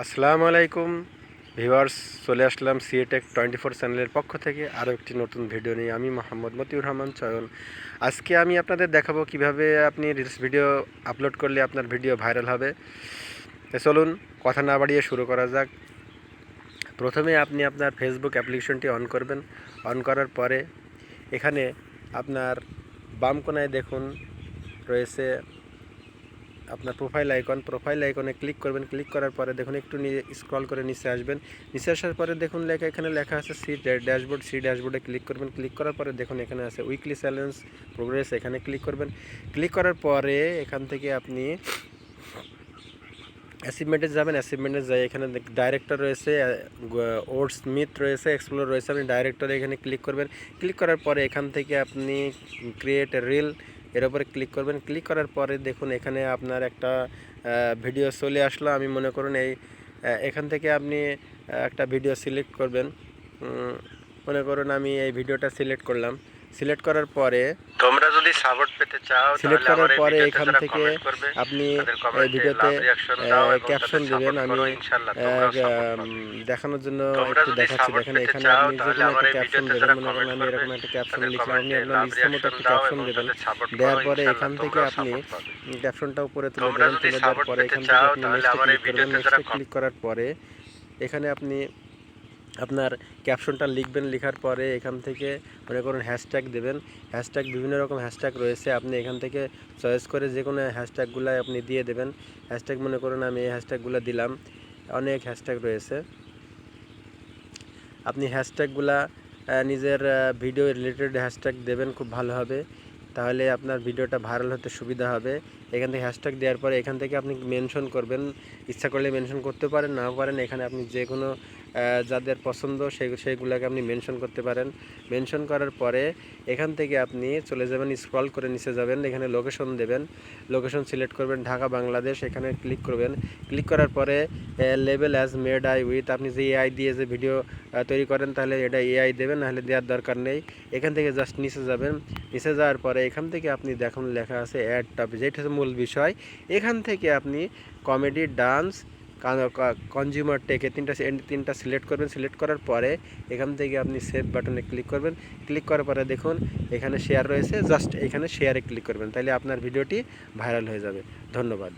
আসসালামু আলাইকুম ভিউয়ার্স, চলে আসলাম সিএটেক 24 চ্যানেলের পক্ষ থেকে আরও একটি নতুন ভিডিও নিয়ে। আমি মোহাম্মদ মতিউর রহমান চয়ন। আজকে আমি আপনাদের দেখাবো কিভাবে আপনি রিলস ভিডিও আপলোড করলে আপনার ভিডিও ভাইরাল হবে। চলুন কথা না বাড়িয়ে শুরু করা যাক। প্রথমে আপনি আপনার ফেসবুক অ্যাপ্লিকেশনটি অন করবেন। অন করার পরে এখানে আপনার বাম কোণায় দেখুন রয়েছে আপনার প্রোফাইল আইকনে ক্লিক করবেন। ক্লিক করার পরে দেখুন একটু স্ক্রল করে নিচে আসবেন। নিচে আসার পরে দেখুন এখানে লেখা আছে সি ড্যাশবোর্ডে ক্লিক করবেন। ক্লিক করার পরে দেখুন এখানে আছে উইকলি চ্যালেঞ্জ প্রোগ্রেস, এখানে ক্লিক করবেন। ক্লিক করার পরে এখান থেকে আপনি অ্যাচিভমেন্টে যাবেন। অ্যাচিভমেন্টে যাই এখানে ডাইরেক্টর রয়েছে, ওর্ড স্মিথ রয়েছে, এক্সপ্লোর রয়েছে। আপনি ডাইরেক্টরে এখানে ক্লিক করবেন। ক্লিক করার পরে এখান থেকে আপনি ক্রিয়েট এ রিল এর উপরে ক্লিক করবেন। ক্লিক করার পরে দেখুন এখানে আপনার একটা ভিডিও চলে আসলো। আমি মনে করুন এখান থেকে আপনি একটা ভিডিও সিলেক্ট করবেন। মনে করুন আমি এই ভিডিওটা সিলেক্ট করলাম। সিলেক্ট করার পরে তোমরা যদি সাপোর্ট পেতে চাও সিলেক্ট করার পরে এখান থেকে আপনি এই ভিডিওতে ক্যাপশন দেবেন। আমি দেখানোর জন্য একটু দেখাচ্ছি। দেখেন এখানে আপনি যে কোনো একটা ক্যাপশন দেবেন। মনে করেন আমি এরকম একটা ক্যাপশন লিখলাম। আপনি আপনার ইচ্ছা মতো একটা ক্যাপশন দেবেন। দেওয়ার পরে এখান থেকে আপনি ক্যাপশনটা উপরে তুলে দেবেন। তুলে দেওয়ার পরে এখান থেকে আপনি নেক্সটে ক্লিক করবেন। নেক্সটে ক্লিক করার পরে এখানে আপনি আপনার ক্যাপশনটা লিখবেন। লেখার পরে এখান থেকে মনে করুন হ্যাশট্যাগ দেবেন। হ্যাশট্যাগ বিভিন্ন রকম হ্যাশট্যাগ রয়েছে, আপনি এখান থেকে চয়েস করে যে কোনো হ্যাশট্যাগুলো আপনি দিয়ে দেবেন। হ্যাশট্যাগ মনে করুন আমি এই হ্যাশট্যাগুলো দিলাম। অনেক হ্যাশট্যাগ রয়েছে, আপনি হ্যাশট্যাগুলা নিজের ভিডিও রিলেটেড হ্যাশট্যাগ দেবেন, খুব ভালো হবে। তাহলে আপনার ভিডিওটা ভাইরাল হতে সুবিধা হবে। এখান থেকে হ্যাশট্যাগ দেওয়ার পরে এখান থেকে আপনি মেনশন করবেন। ইচ্ছা করলে মেনশন করতে পারেন, নাও পারেন। এখানে আপনি যে কোনো যাদের পছন্দ সেইগুলোকে আপনি মেনশন করতে পারেন। মেনশন করার পরে এখান থেকে আপনি চলে যাবেন, স্ক্রল করে নিচে যাবেন। এখানে লোকেশন দেবেন। লোকেশন সিলেক্ট করবেন ঢাকা বাংলাদেশ, এখানে ক্লিক করবেন। ক্লিক করার পরে label as made I with, আপনি যে এআই দিয়ে যে ভিডিও তৈরি করেন তাহলে এটা এআই দেবেন, নাহলে দেওয়ার দরকার নেই। এখান থেকে জাস্ট নিচে যাবেন। নিচে যাওয়ার পরে এখান থেকে আপনি দেখুন লেখা আছে অ্যাড টপিক, যেটা হচ্ছে মূল বিষয়। এখান থেকে আপনি কমেডি, ডান্স, কনজিউমার টেকে তিনটা সিলেক্ট করবেন। সিলেক্ট করার পরে এখান থেকে আপনি সেভ বাটনে ক্লিক করবেন। ক্লিক করার পরে দেখুন এখানে শেয়ার রয়েছে, জাস্ট এখানে শেয়ারে ক্লিক করবেন, তাহলে আপনার ভিডিওটি ভাইরাল হয়ে যাবে। ধন্যবাদ।